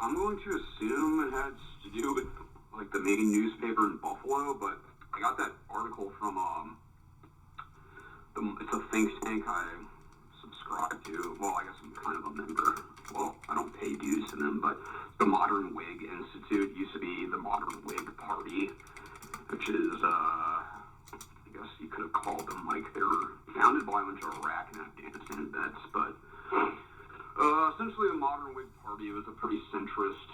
I'm going to assume it has to do with like the main newspaper in Buffalo, but I got that article from it's a think tank I subscribe to. Well, I guess I'm kind of a member. Well, I don't pay dues to them, but the Modern Whig Institute used to be the Modern Whig Party, which is I guess you could have called them like they were founded by a bunch of Iraq and Afghanistan vets, but essentially the Modern Whig Party was a pretty centrist,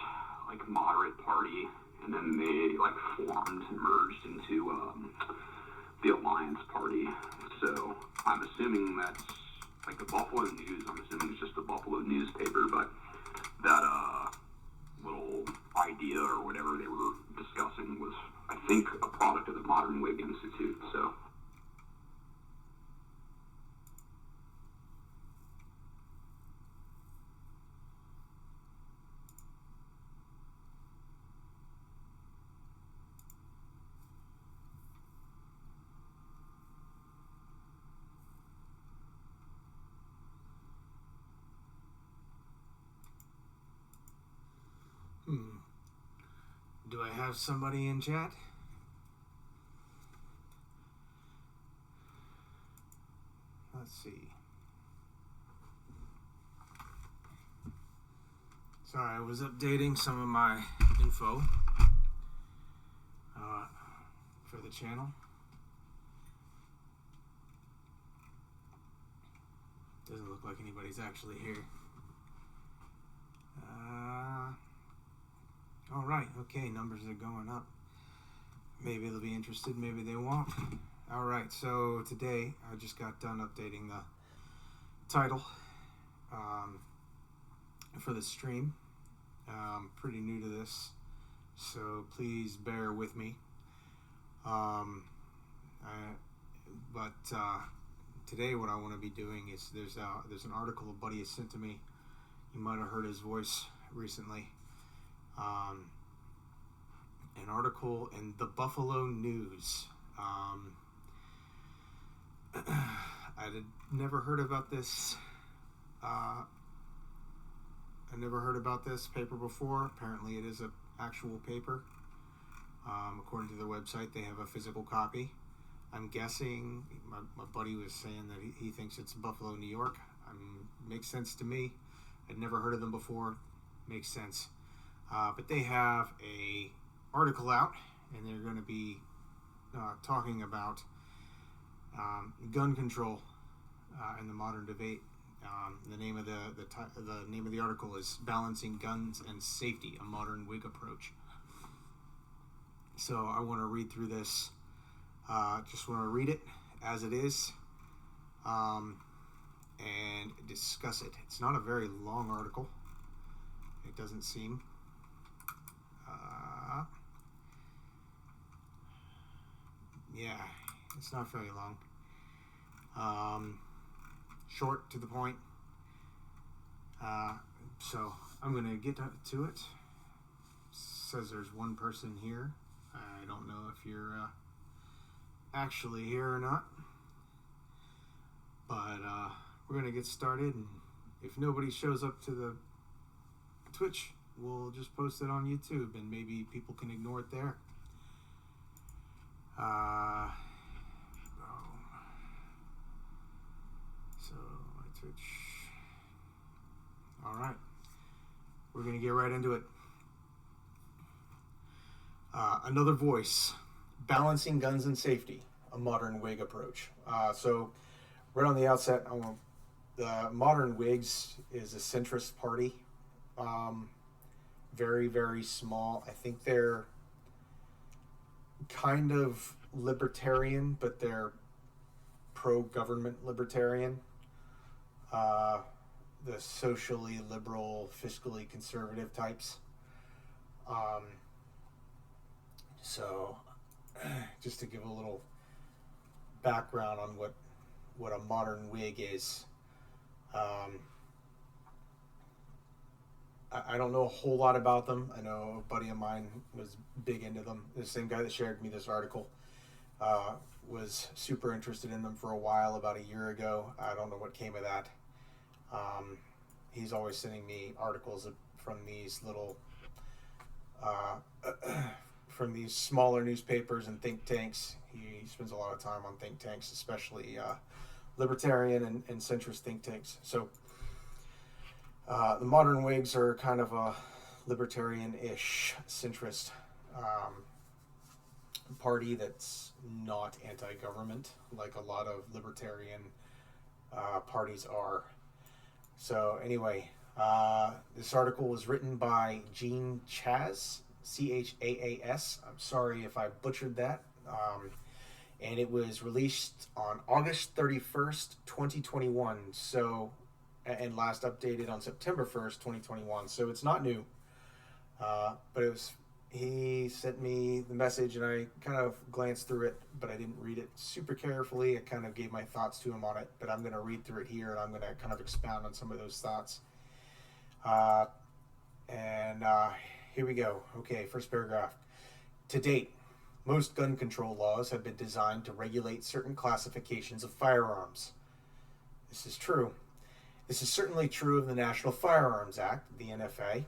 like moderate party, and then they like formed and merged into the Alliance Party. So I'm assuming that's like the Buffalo News. I'm assuming it's just the Buffalo newspaper, but that little idea or whatever they were discussing was, I think, a product of the Modern Whig Institute. So. Do I have somebody in chat? Let's see. Sorry, I was updating some of my info for the channel. Doesn't look like anybody's actually here. All right, okay, numbers are going up. Maybe they'll be interested, maybe they won't. All right, so today I just got done updating the title for the stream. I'm pretty new to this, so please bear with me. But today what I want to be doing is there's an article a buddy has sent to me. You might have heard his voice recently. An article in the Buffalo News. I had never heard about this. I never heard about this paper before. Apparently, it is an actual paper. According to their website, they have a physical copy. I'm guessing my buddy was saying that he thinks it's Buffalo, New York. Makes sense to me. I'd never heard of them before. Makes sense. But they have a article out, and they're going to be talking about gun control in the modern debate. The name of the name of the article is "Balancing Guns and Safety: A Modern Whig Approach." So I want to read through this. Just want to read it as it is and discuss it. It's not a very long article. It doesn't seem. Yeah, it's not very long. Short, to the point. So I'm going to get to it. Says there's one person here. I don't know if you're actually here or not. But we're going to get started. And if nobody shows up to the Twitch, we'll just post it on YouTube, and maybe people can ignore it there. So my Twitch. All right, we're gonna get right into it. Another voice, balancing guns and safety, a modern Whig approach. So right on the outset, the Modern Whigs is a centrist party. Very, very small. I think they're kind of libertarian, but they're pro-government libertarian. The socially liberal, fiscally conservative types. So, just to give a little background on what a modern Whig is. I don't know a whole lot about them. I know a buddy of mine was big into them. The same guy that shared me this article was super interested in them for a while, about a year ago. I don't know what came of that. he's always sending me articles from these little uh, from these smaller newspapers and think tanks. He spends a lot of time on think tanks, especially libertarian and centrist think tanks. So the modern Whigs are kind of a libertarian-ish centrist party that's not anti-government like a lot of libertarian parties are. So anyway, this article was written by Gene Chaz, Chaas. I'm sorry if I butchered that. And it was released on August 31st, 2021. So, and last updated on September 1st, 2021. So it's not new. But it was, he sent me the message and I kind of glanced through it, but I didn't read it super carefully. I kind of gave my thoughts to him on it, but I'm going to read through it here and I'm going to kind of expound on some of those thoughts. Here we go. Okay, first paragraph. To date, most gun control laws have been designed to regulate certain classifications of firearms. This is true. This is certainly true of the National Firearms Act, the NFA,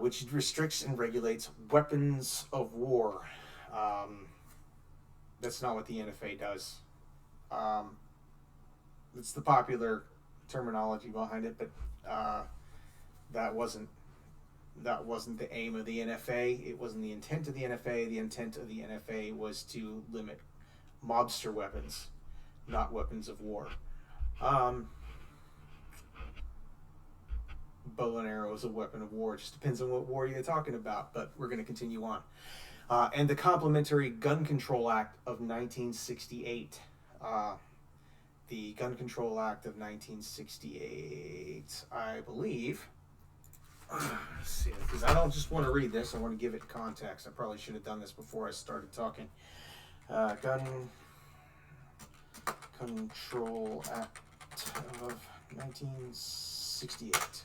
which restricts and regulates weapons of war. That's not what the NFA does. It's the popular terminology behind it, but that wasn't the aim of the NFA. It wasn't the intent of the NFA. The intent of the NFA was to limit mobster weapons, not weapons of war. Bow and arrow is a weapon of war. It just depends on what war you're talking about, but we're going to continue on. And the Complementary Gun Control Act of 1968. The Gun Control Act of 1968, I believe. Let's see, because I don't just want to read this, I want to give it context. I probably should have done this before I started talking. Gun Control Act of 1968.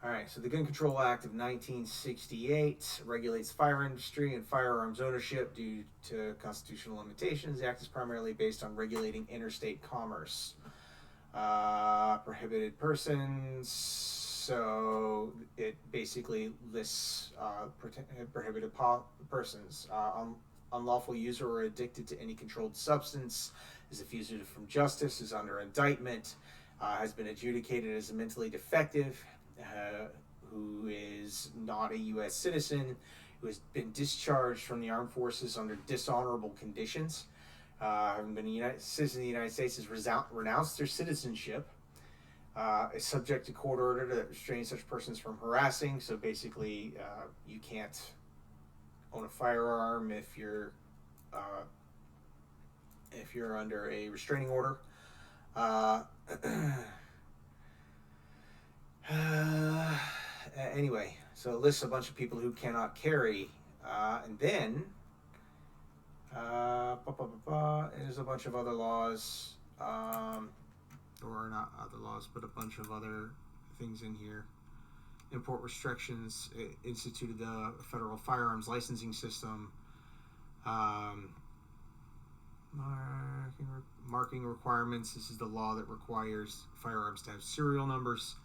Alright, so the Gun Control Act of 1968 regulates the fire industry and firearms ownership due to constitutional limitations. The act is primarily based on regulating interstate commerce. Prohibited persons, so it basically lists prohibited persons. Unlawful user or addicted to any controlled substance, is a fugitive from justice, is under indictment, has been adjudicated as mentally defective, who is not a U.S. citizen, who has been discharged from the armed forces under dishonorable conditions, having been a citizen of the United States, has renounced their citizenship, is subject to court order to restrain such persons from harassing. So basically, you can't own a firearm if you're under a restraining order. Anyway, so it lists a bunch of people who cannot carry, and then there's a bunch of other laws, or not other laws, but a bunch of other things in here. Import restrictions, instituted the federal firearms licensing system, marking requirements. This is the law that requires firearms to have serial numbers.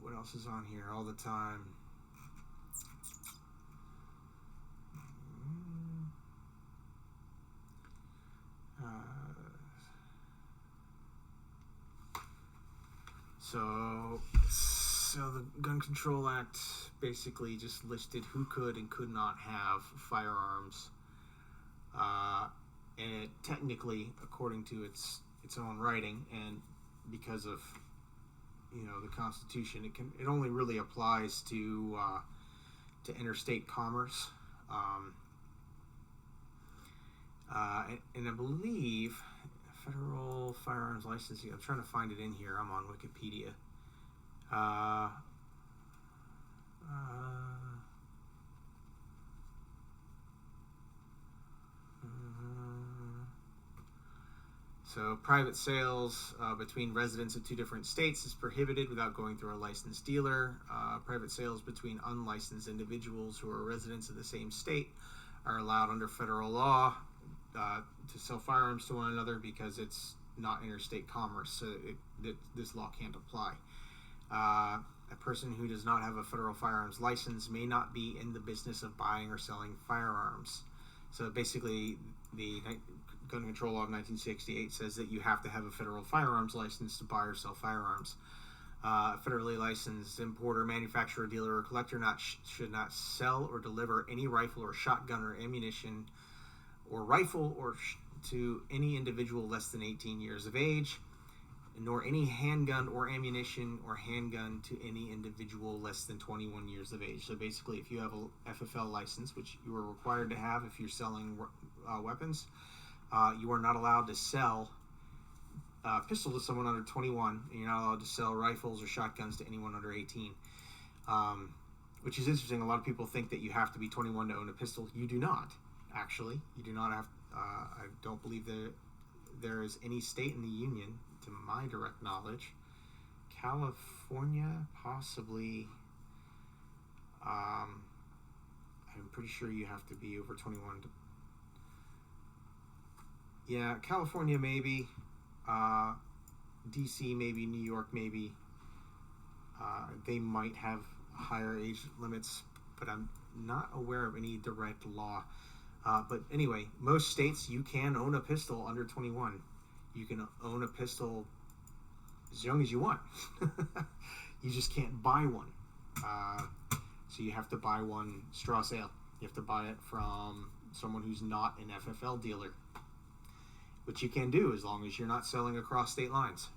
What else is on here all the time? So the Gun Control Act basically just listed who could and could not have firearms, and it technically, according to its own writing, and because of the Constitution, it only really applies to interstate commerce, and I believe federal firearms licensing. I'm trying to find it in here. I'm on Wikipedia. So private sales between residents of two different states is prohibited without going through a licensed dealer. Private sales between unlicensed individuals who are residents of the same state are allowed under federal law to sell firearms to one another because it's not interstate commerce, so this law can't apply. A person who does not have a federal firearms license may not be in the business of buying or selling firearms. So basically, the Gun Control Law of 1968 says that you have to have a federal firearms license to buy or sell firearms. A federally licensed importer, manufacturer, dealer, or collector should not sell or deliver any rifle or shotgun or ammunition or rifle to any individual less than 18 years of age, nor any handgun or ammunition or handgun to any individual less than 21 years of age. So basically, if you have a FFL license, which you are required to have if you're selling weapons, you are not allowed to sell a pistol to someone under 21, and you're not allowed to sell rifles or shotguns to anyone under 18. Which is interesting. A lot of people think that you have to be 21 to own a pistol. You do not, actually. You do not have. I don't believe that there is any state in the union, to my direct knowledge. California, possibly. I'm pretty sure you have to be over 21 to. Yeah, California maybe. DC maybe, New York maybe. They might have higher age limits, but I'm not aware of any direct law. But anyway, most states you can own a pistol under 21. You can own a pistol as young as you want. You just can't buy one. So you have to buy one straw sale. You have to buy it from someone who's not an FFL dealer, which you can do as long as you're not selling across state lines.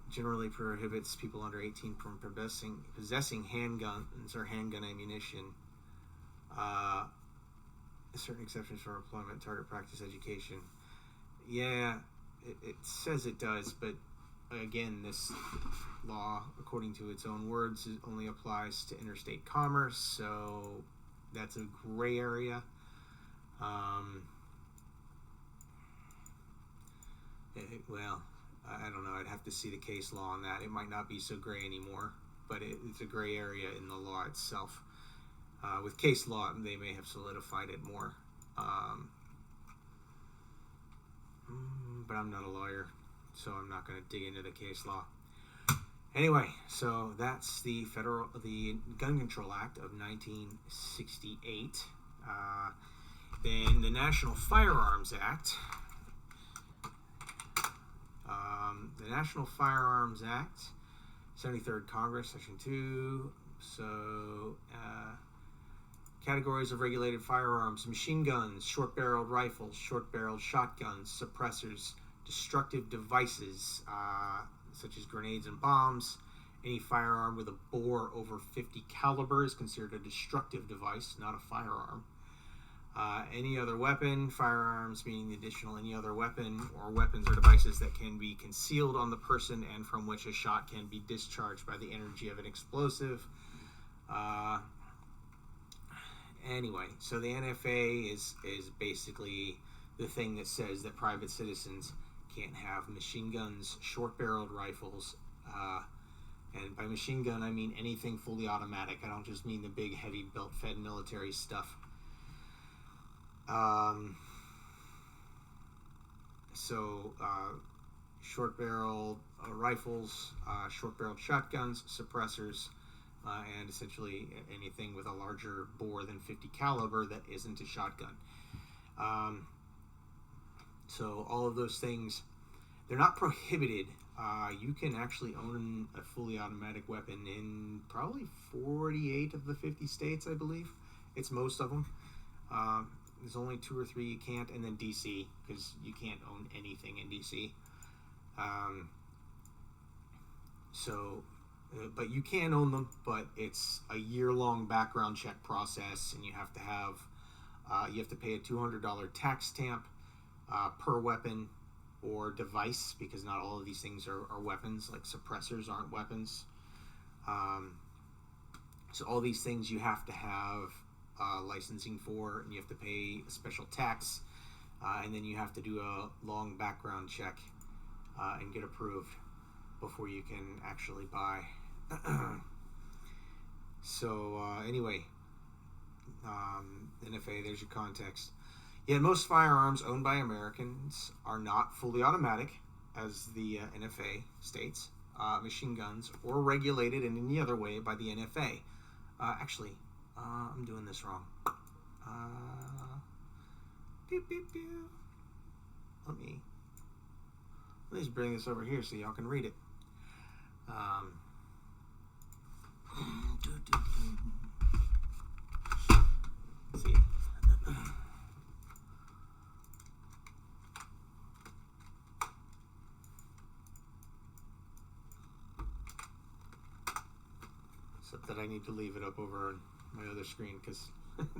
Generally prohibits people under 18 from possessing handguns or handgun ammunition. Certain exceptions for employment, target practice, education. Yeah, it says it does, but again, this law, according to its own words, it only applies to interstate commerce, so that's a gray area. Well, I don't know. I'd have to see the case law on that. It might not be so gray anymore, but it's a gray area in the law itself. With case law, they may have solidified it more. But I'm not a lawyer, so I'm not going to dig into the case law. Anyway, so that's the Gun Control Act of 1968. Then the National Firearms Act. The National Firearms Act, 73rd Congress, Section 2. So, categories of regulated firearms: machine guns, short-barreled rifles, short-barreled shotguns, suppressors, destructive devices, such as grenades and bombs. Any firearm with a bore over 50 caliber is considered a destructive device, not a firearm. Any other weapon, firearms meaning the additional any other weapon or weapons or devices that can be concealed on the person and from which a shot can be discharged by the energy of an explosive. Anyway, so the NFA is basically the thing that says that private citizens can't have machine guns, short-barreled rifles, and by machine gun I mean anything fully automatic. I don't just mean the big, heavy, belt-fed military stuff. Short-barreled rifles, short-barreled shotguns, suppressors, and essentially anything with a larger bore than 50 caliber that isn't a shotgun. So all of those things, they're not prohibited. You can actually own a fully automatic weapon in probably 48 of the 50 states, I believe. It's most of them. There's only 2 or 3 you can't, and then DC, because you can't own anything in DC. But you can own them, but it's a year-long background check process, and you have to pay a $200 tax stamp per weapon or device, because not all of these things are weapons, like suppressors aren't weapons. So all these things you have to have licensing for, and you have to pay a special tax, and then you have to do a long background check and get approved before you can actually buy. So anyway, NFA, there's your context. Yet most firearms owned by Americans are not fully automatic, as the NFA states, machine guns, or regulated in any other way by the NFA. I'm doing this wrong. Beep, beep, beep. Let me just bring this over here so y'all can read it. See. Except that I need to leave it up over on my other screen because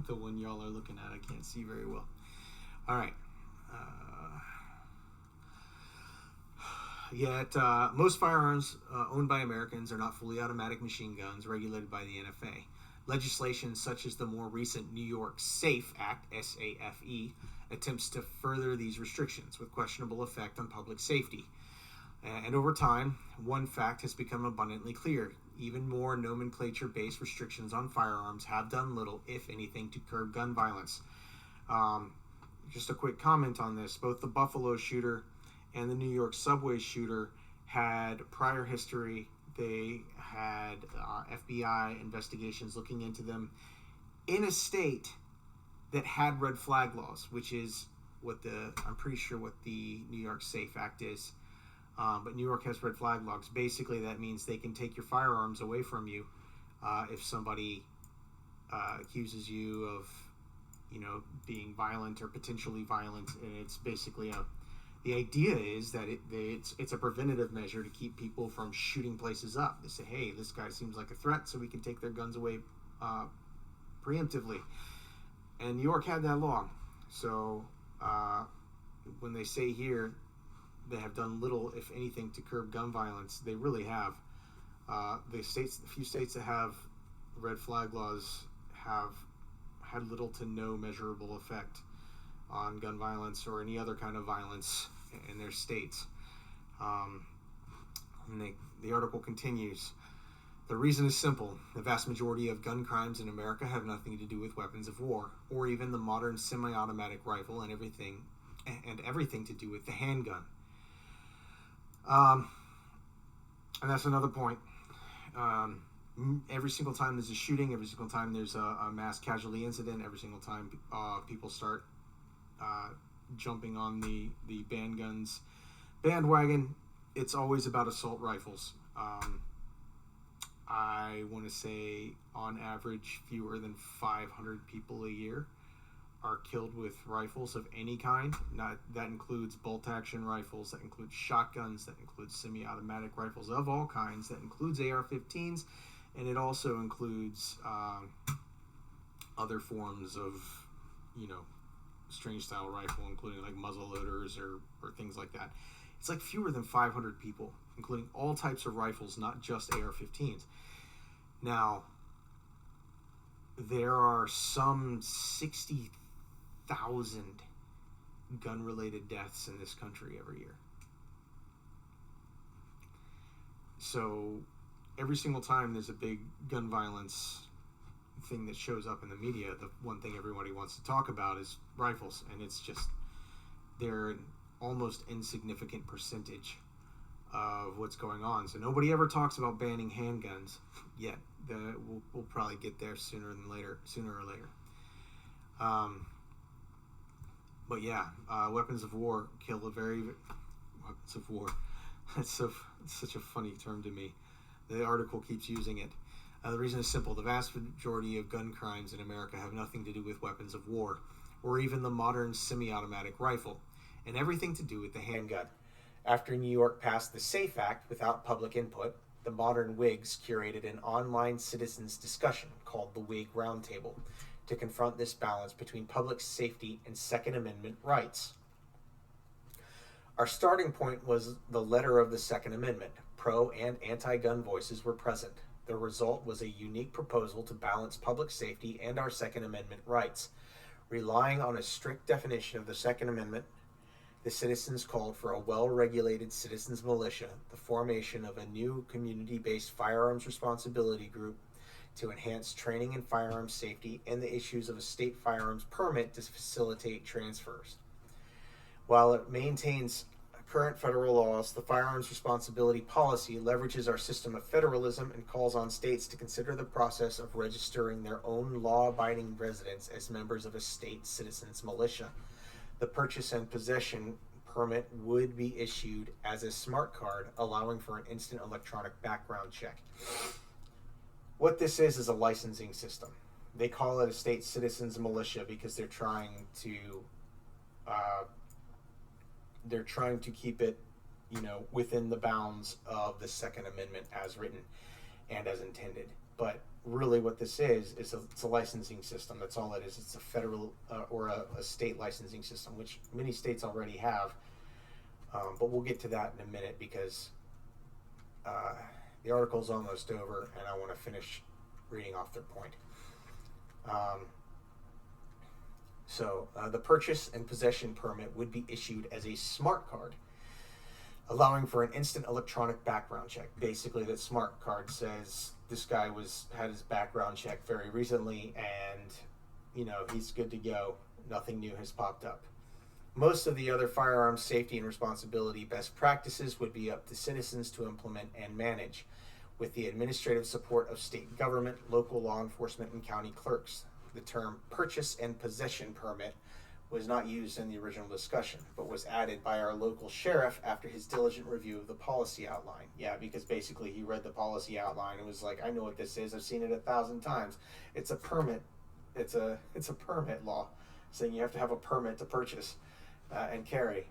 the one y'all are looking at I can't see very well. All right. Yet most firearms owned by Americans are not fully automatic machine guns regulated by the NFA. Legislation such as the more recent New York SAFE Act, SAFE, attempts to further these restrictions with questionable effect on public safety. And over time, one fact has become abundantly clear. Even more nomenclature-based restrictions on firearms have done little, if anything, to curb gun violence. Just a quick comment on this. Both the Buffalo shooter and the New York subway shooter had prior history. They had FBI investigations looking into them in a state that had red flag laws, which is I'm pretty sure what the New York SAFE Act is. But New York has red flag laws. Basically, that means they can take your firearms away from you if somebody accuses you of, being violent or potentially violent. And it's basically the idea is that it's a preventative measure to keep people from shooting places up. They say, hey, this guy seems like a threat, so we can take their guns away preemptively. And New York had that law. So when they say here they have done little, if anything, to curb gun violence, they really have. The few states that have red flag laws have had little to no measurable effect on gun violence or any other kind of violence in their states. And the article continues. The reason is simple. The vast majority of gun crimes in America have nothing to do with weapons of war, or even the modern semi-automatic rifle, and everything to do with the handgun. And that's another point. Every single time there's a shooting, every single time there's a mass casualty incident, every single time people start jumping on the ban guns bandwagon, it's always about assault rifles. I want to say on average fewer than 500 people a year are killed with rifles of any kind. That includes bolt action rifles, that includes shotguns, that includes semi-automatic rifles of all kinds, that includes AR-15s, and it also includes other forms of, strange style rifle, including like muzzle loaders or things like that. It's like fewer than 500 people, including all types of rifles, not just AR-15s. Now, there are some 60,000 gun-related deaths in this country every year. So every single time there's a big gun violence thing that shows up in the media, the one thing everybody wants to talk about is rifles, and it's just they're an almost insignificant percentage of what's going on. So nobody ever talks about banning handguns yet. We'll probably get there sooner or later. But yeah, weapons of war kill weapons of war. It's such a funny term to me. The article keeps using it. The reason is simple. The vast majority of gun crimes in America have nothing to do with weapons of war, or even the modern semi-automatic rifle, and everything to do with the handgun. After New York passed the SAFE Act without public input, the Modern Whigs curated an online citizens discussion called the Whig Roundtable to confront this balance between public safety and Second Amendment rights. Our starting point was the letter of the Second Amendment. Pro and anti-gun voices were present. The result was a unique proposal to balance public safety and our Second Amendment rights. Relying on a strict definition of the Second Amendment, the citizens called for a well-regulated citizens militia, the formation of a new community-based firearms responsibility group, to enhance training in firearms safety and the issues of a state firearms permit to facilitate transfers. While it maintains current federal laws, the Firearms Responsibility Policy leverages our system of federalism and calls on states to consider the process of registering their own law-abiding residents as members of a state citizens militia. The purchase and possession permit would be issued as a smart card, allowing for an instant electronic background check. What this is a licensing system. They call it a state citizens militia because they're trying to keep it, within the bounds of the Second Amendment as written and as intended. But really, what this is it's a licensing system. That's all it is. It's a federal or a state licensing system, which many states already have. But we'll get to that in a minute because the article's almost over, and I want to finish reading off their point. So the purchase and possession permit would be issued as a smart card, allowing for an instant electronic background check. Basically, that smart card says this guy had his background check very recently, and he's good to go. Nothing new has popped up. Most of the other firearms safety and responsibility best practices would be up to citizens to implement and manage, with the administrative support of state government, local law enforcement, and county clerks. The term purchase and possession permit was not used in the original discussion, but was added by our local sheriff after his diligent review of the policy outline. Yeah, because basically he read the policy outline and was like, I know what this is. I've seen it 1,000 times. It's a permit. It's a permit law saying you have to have a permit to purchase and carry.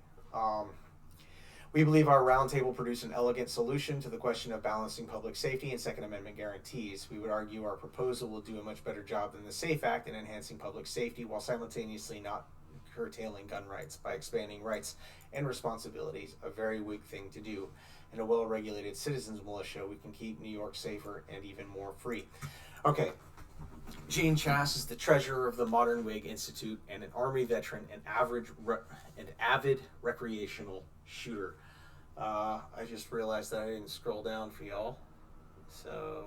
We believe our roundtable produced an elegant solution to the question of balancing public safety and Second Amendment guarantees. We would argue our proposal will do a much better job than the SAFE Act in enhancing public safety while simultaneously not curtailing gun rights by expanding rights and responsibilities, a very Whig thing to do. In a well-regulated citizens militia, we can keep New York safer and even more free. Okay. Gene Chass is the treasurer of the Modern Whig Institute and an Army veteran and avid recreational shooter. I just realized that I didn't scroll down for y'all. So,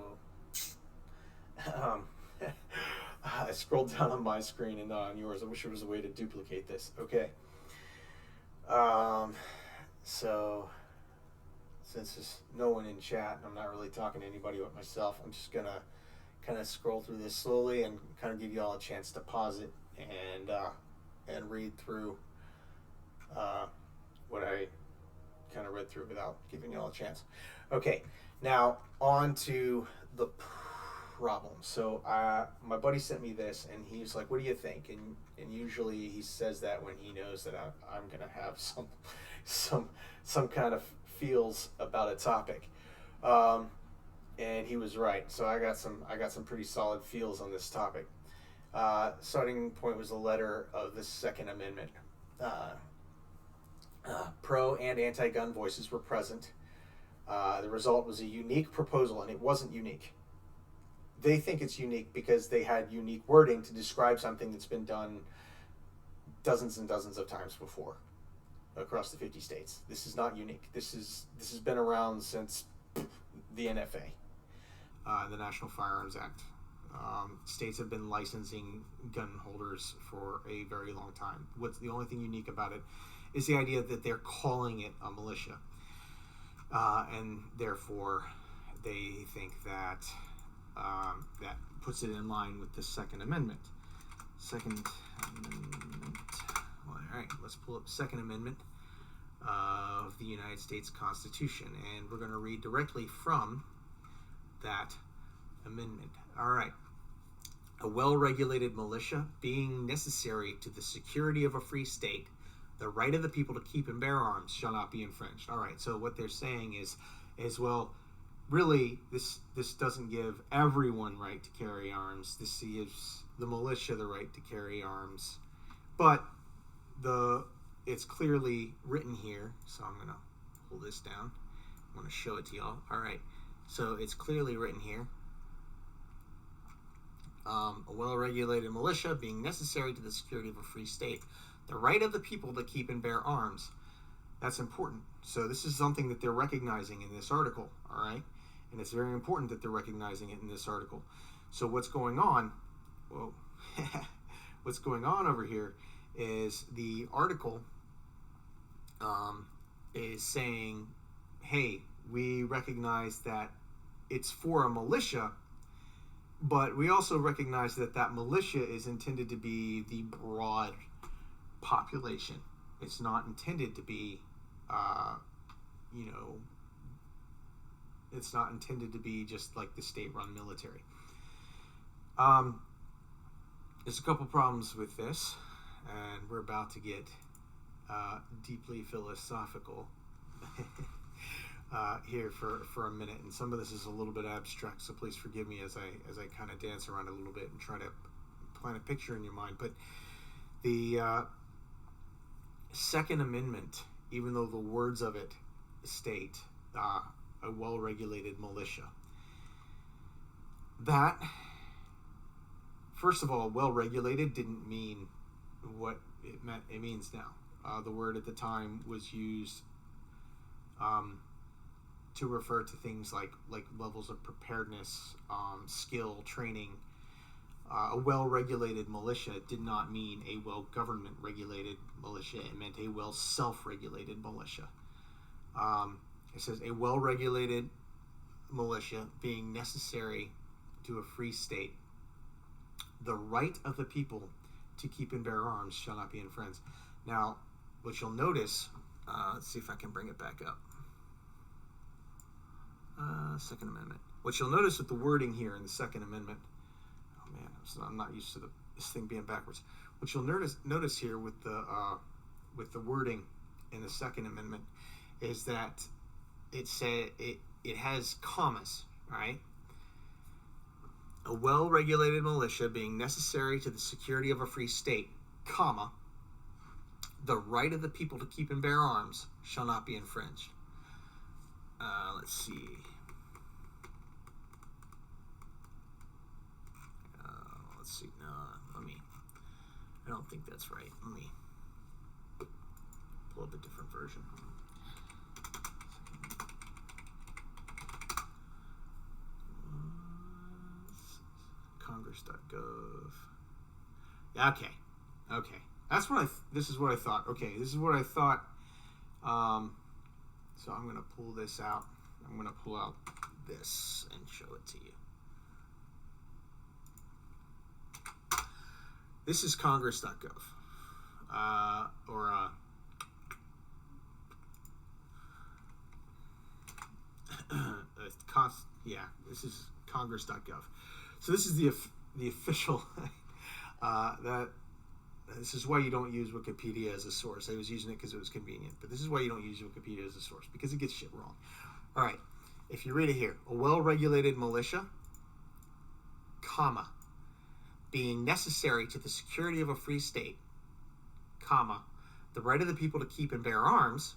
I scrolled down on my screen and not on yours. I wish there was a way to duplicate this. Okay. So, since there's no one in chat and I'm not really talking to anybody but myself, I'm just going to kind of scroll through this slowly and kind of give you all a chance to pause it and read through what I kind of read through without giving you all a chance. Okay, now on to the problem. So my buddy sent me this and he was like, what do you think? And usually he says that when he knows that I'm gonna have some kind of feels about a topic. And he was right. So I got some pretty solid feels on this topic. Starting point was the letter of the Second Amendment. Pro and anti-gun voices were present. The result was a unique proposal, and it wasn't unique. They think it's unique because they had unique wording to describe something that's been done dozens and dozens of times before across the 50 states. This is not unique. This has been around since the NFA. The National Firearms Act. States have been licensing gun holders for a very long time. What's the only thing unique about it is the idea that they're calling it a militia. And therefore, they think that that puts it in line with the Second Amendment. Second Amendment. Well, all right, let's pull up the Second Amendment of the United States Constitution, and we're going to read directly from that amendment. All right. A well-regulated militia being necessary to the security of a free state, the right of the people to keep and bear arms shall not be infringed. All right. So what they're saying is well, really, this doesn't give everyone right to carry arms. This gives the militia the right to carry arms, but it's clearly written here. So I'm going to pull this down. I want to show it to y'all. All right. So it's clearly written here. A well-regulated militia being necessary to the security of a free state. The right of the people to keep and bear arms. That's important. So this is something that they're recognizing in this article, all right? And it's very important that they're recognizing it in this article. So what's going on? Well, what's going on over here is the article is saying, hey, we recognize that it's for a militia, but we also recognize that that militia is intended to be the broad population. It's not intended to be, it's not intended to be just like the state-run military. There's a couple problems with this, and we're about to get deeply philosophical here for a minute, and some of this is a little bit abstract, so please forgive me as I kind of dance around a little bit and try to plant a picture in your mind. But the Second Amendment, even though the words of it state a well-regulated militia, that, first of all, well-regulated didn't mean what it meant. It means now. The word at the time was used to refer to things like levels of preparedness, skill, training. A well-regulated militia did not mean a well-government regulated militia. It meant a well-self-regulated militia. It says a well-regulated militia being necessary to a free state. The right of the people to keep and bear arms shall not be infringed. Now, what you'll notice, let's see if I can bring it back up. Second Amendment. What you'll notice with the wording here in the Second Amendment, oh man, I'm not used to this thing being backwards. What you'll notice here with the wording in the Second Amendment is that it has commas, right? A well-regulated militia being necessary to the security of a free state, comma, the right of the people to keep and bear arms shall not be infringed. Let's see. No, I don't think that's right. Let me pull up a different version. Congress.gov. Okay. This is what I thought. Okay, this is what I thought. So I'm going to pull this out. I'm going to pull out this and show it to you. This is Congress.gov. This is Congress.gov. So this is the official. This is why you don't use Wikipedia as a source. I was using it because it was convenient, but this is why you don't use Wikipedia as a source, because it gets shit wrong. All right, if you read it here, a well-regulated militia, comma, being necessary to the security of a free state, comma, the right of the people to keep and bear arms,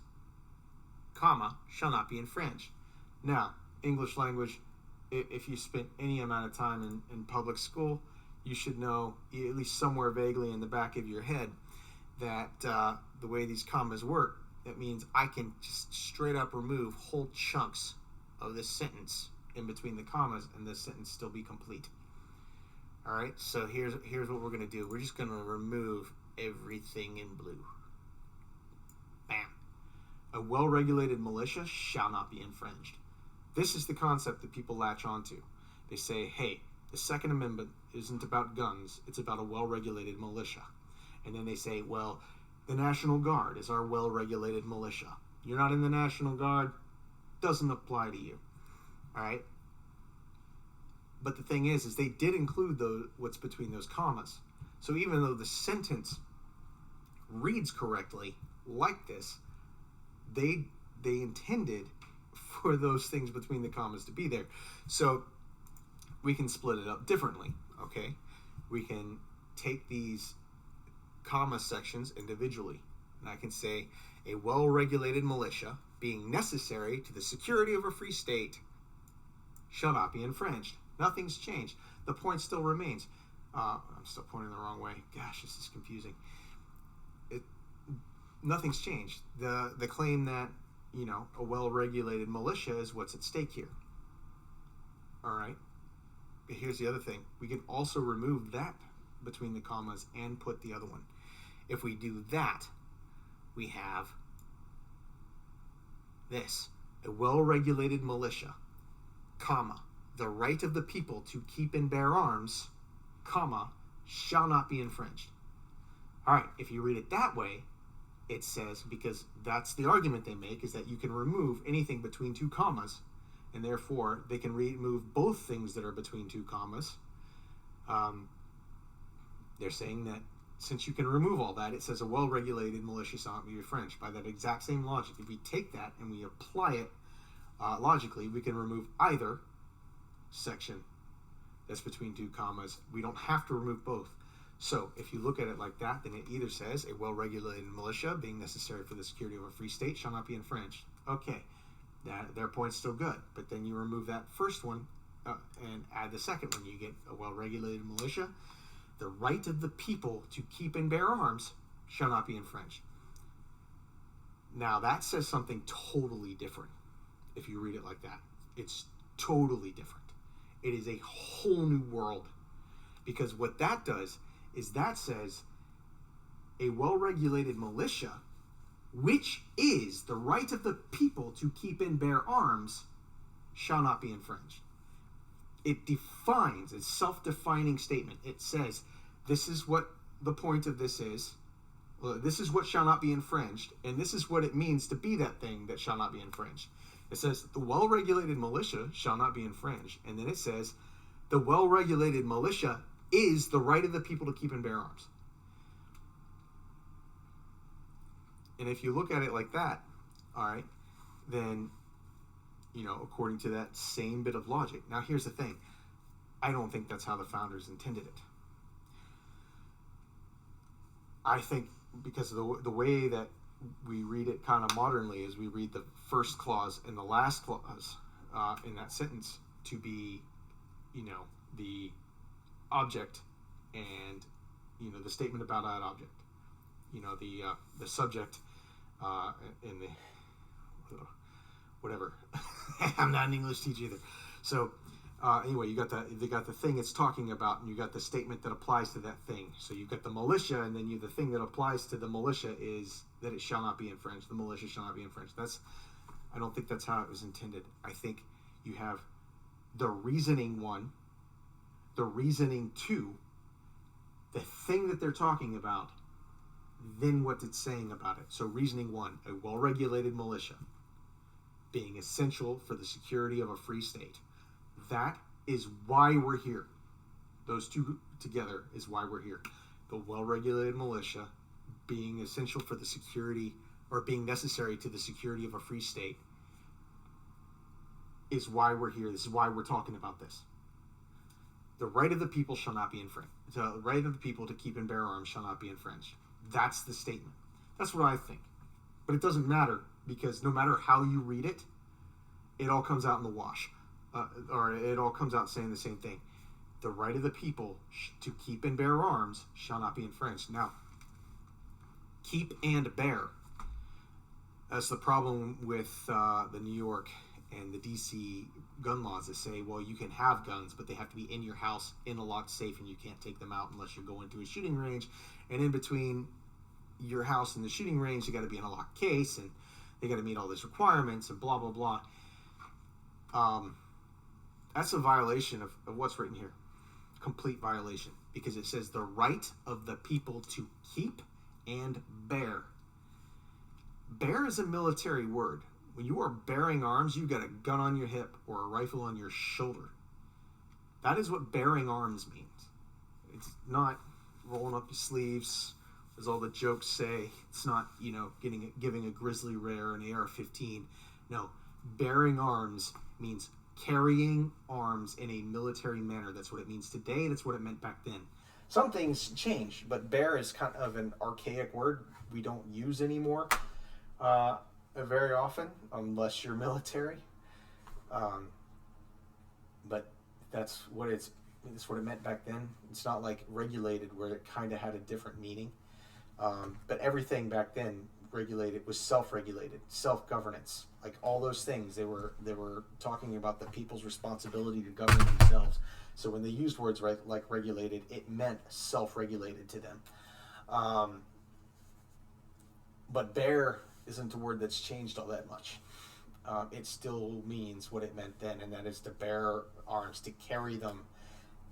comma, shall not be infringed. Now, English language, if you spent any amount of time in public school, you should know, at least somewhere vaguely in the back of your head, that the way these commas work, that means I can just straight up remove whole chunks of this sentence in between the commas and the sentence still be complete. All right, so here's what we're going to do. We're just going to remove everything in blue. Bam. A well-regulated militia shall not be infringed. This is the concept that people latch onto. They say, hey, the Second Amendment isn't about guns, it's about a well-regulated militia. And then they say, well, the National Guard is our well-regulated militia. You're not in the National Guard, doesn't apply to you. All right? But the thing is they did include what's between those commas. So even though the sentence reads correctly like this, they intended for those things between the commas to be there. So we can split it up differently, okay? We can take these comma sections individually. And I can say, a well-regulated militia being necessary to the security of a free state shall not be infringed. Nothing's changed. The point still remains. I'm still pointing the wrong way. Gosh, this is confusing. Nothing's changed. The claim that, a well-regulated militia is what's at stake here. All right? here's the other thing. We can also remove that between the commas and put the other one. If we do that, we have this: a well-regulated militia, comma, the right of the people to keep and bear arms, comma, shall not be infringed. All right, if you read it that way, it says, because that's the argument they make, is that you can remove anything between two commas, and therefore they can remove both things that are between two commas. They're saying that since you can remove all that, it says a well-regulated militia shall not be infringed. By that exact same logic, if we take that and we apply it logically, we can remove either section that's between two commas. We don't have to remove both. So if you look at it like that, then it either says a well-regulated militia being necessary for the security of a free state shall not be infringed. Okay, their point's still good. But then you remove that first one and add the second one. You get a well-regulated militia. The right of the people to keep and bear arms shall not be infringed. Now that says something totally different if you read it like that. It's totally different. It is a whole new world. Because what that does is that says a well-regulated militia, which is the right of the people to keep and bear arms, shall not be infringed. It defines, it's a self-defining statement. It says, this is what the point of this is. Well, this is what shall not be infringed, and this is what it means to be that thing that shall not be infringed. It says, the well-regulated militia shall not be infringed. And then it says, the well-regulated militia is the right of the people to keep and bear arms. And if you look at it like that, all right, then, according to that same bit of logic. Now, here's the thing. I don't think that's how the founders intended it. I think because of the way that we read it kind of modernly is we read the first clause and the last clause in that sentence to be, the object and, the statement about that object. The subject and the whatever. I'm not an English teacher either. So anyway, you got the thing it's talking about, and you got the statement that applies to that thing. So you've got the militia, and then the thing that applies to the militia is that it shall not be infringed. The militia shall not be infringed. I don't think that's how it was intended. I think you have the reasoning one, the reasoning two, the thing that they're talking about, then what it's saying about it. So reasoning one, a well-regulated militia being essential for the security of a free state. That is why we're here. Those two together is why we're here. The well-regulated militia being essential for the security, or being necessary to the security of a free state, is why we're here. This is why we're talking about this. The right of the people shall not be infringed. The right of the people to keep and bear arms shall not be infringed. That's the statement. That's what I think. But it doesn't matter, because no matter how you read it, it all comes out in the wash. Or it all comes out saying the same thing. The right of the people to keep and bear arms shall not be infringed. Now, keep and bear. That's the problem with the New York and the DC gun laws that say, well, you can have guns, but they have to be in your house in a locked safe, and you can't take them out unless you go into a shooting range. And in between your house and the shooting range, you got to be in a locked case, and they got to meet all these requirements, and blah, blah, blah. That's a violation of what's written here. Complete violation. Because it says the right of the people to keep and bear. Bear is a military word. When you are bearing arms, you got a gun on your hip or a rifle on your shoulder. That is what bearing arms means. It's not rolling up your sleeves, as all the jokes say. It's not, giving a grizzly bear an AR-15. No, bearing arms means carrying arms in a military manner. That's what it means today. That's what it meant back then. Some things change, but bear is kind of an archaic word we don't use anymore very often, unless you're military. But that's what it meant back then. It's not like regulated, where it kind of had a different meaning. But everything back then regulated was self-regulated, self-governance, like all those things. They were talking about the people's responsibility to govern themselves. So when they used words like regulated, it meant self-regulated to them. But bear isn't a word that's changed all that much. It still means what it meant then, and that is to bear arms, to carry them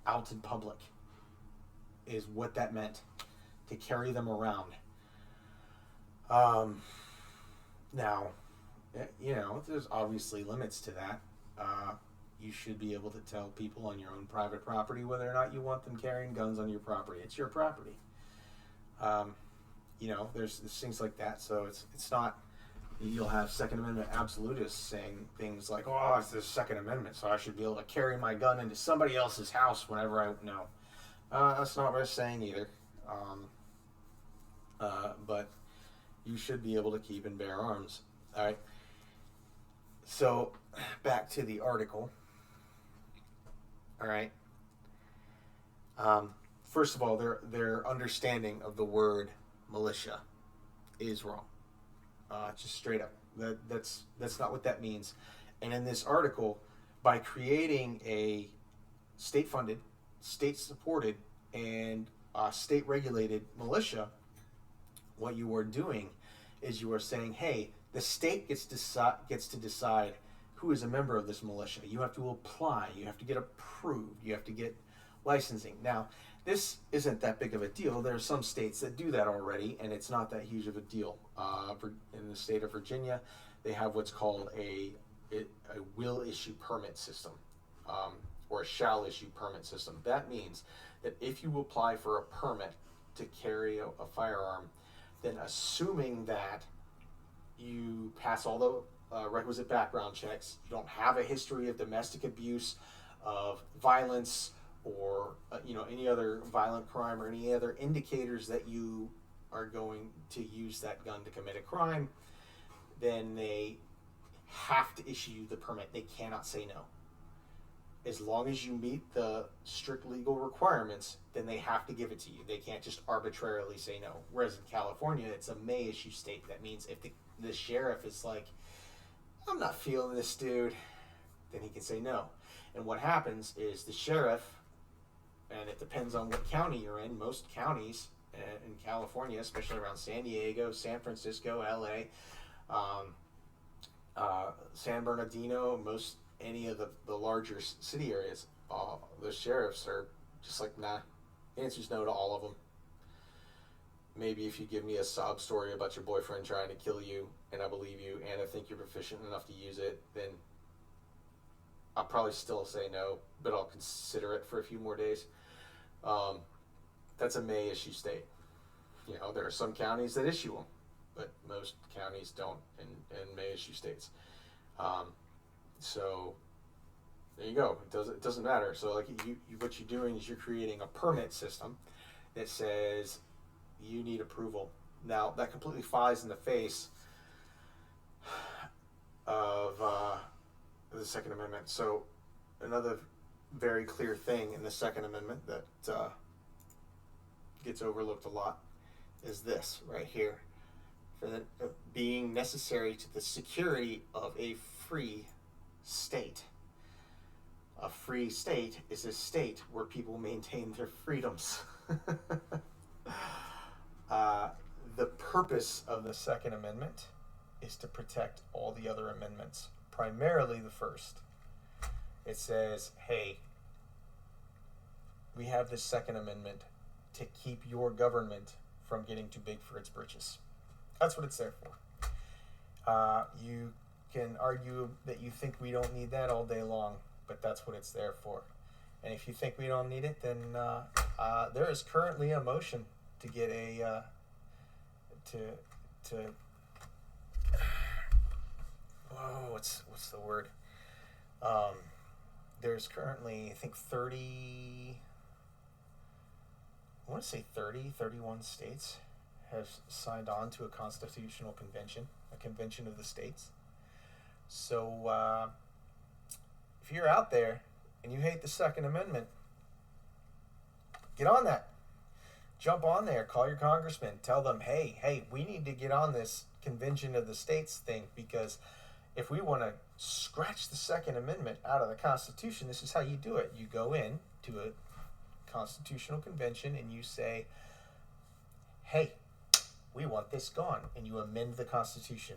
out in public, is what that meant, to carry them around. Now, there's obviously limits to that. You should be able to tell people on your own private property whether or not you want them carrying guns on your property. It's your property. There's things like that. So it's not. You'll have Second Amendment absolutists saying things like, "Oh, it's the Second Amendment, so I should be able to carry my gun into somebody else's house whenever I know." That's not what I'm saying either. But you should be able to keep and bear arms. All right. So back to the article. All right. First of all, their understanding of the word militia is wrong. Just straight up. That's not what that means. And in this article, by creating a state-funded, state-supported, and state-regulated militia, what you are doing is you are saying, hey, the state gets to decide who is a member of this militia. You have to apply. You have to get approved. You have to get licensing. Now, this isn't that big of a deal. There are some states that do that already, and it's not that huge of a deal. In the state of Virginia, they have what's called a will issue permit system, or a shall issue permit system. That means that if you apply for a permit to carry a firearm, then assuming that you pass all the requisite background checks, you don't have a history of domestic abuse, of violence, or any other violent crime, or any other indicators that you are going to use that gun to commit a crime, then they have to issue you the permit. They cannot say no. As long as you meet the strict legal requirements, then they have to give it to you. They can't just arbitrarily say no. Whereas in California, it's a may issue state. That means if the sheriff is like, I'm not feeling this dude, then he can say no. And what happens is the sheriff, and it depends on what county you're in, most counties in California, especially around San Diego, San Francisco, LA, San Bernardino, any of the larger city areas, the sheriffs are just like, nah. The answer's no to all of them. Maybe if you give me a sob story about your boyfriend trying to kill you, and I believe you, and I think you're proficient enough to use it, then I'll probably still say no, but I'll consider it for a few more days. That's a may issue state. There are some counties that issue them, but most counties don't in may issue states. So there you go. It doesn't matter. So like what you're doing is you're creating a permit system that says you need approval. Now that completely flies in the face of the Second Amendment. So another very clear thing in the Second Amendment that gets overlooked a lot is this right here. For the being necessary to the security of a free state. A free state is a state where people maintain their freedoms. The purpose of the Second Amendment is to protect all the other amendments, primarily the first. It says, hey, we have this Second Amendment to keep your government from getting too big for its britches. That's what it's there for. You can argue that you think we don't need that all day long, but that's what it's there for. And if you think we don't need it, then there is currently a motion to get a what's the word? There's currently, I think, 31 states have signed on to a constitutional convention, a convention of the states. So if you're out there and you hate the Second Amendment, get on that. jump on there, call your congressman, tell them, hey, we need to get on this Convention of the States thing, because if we want to scratch the Second Amendment out of the Constitution, this is how you do it. You go in to a constitutional convention and you say, hey, we want this gone, and you amend the Constitution,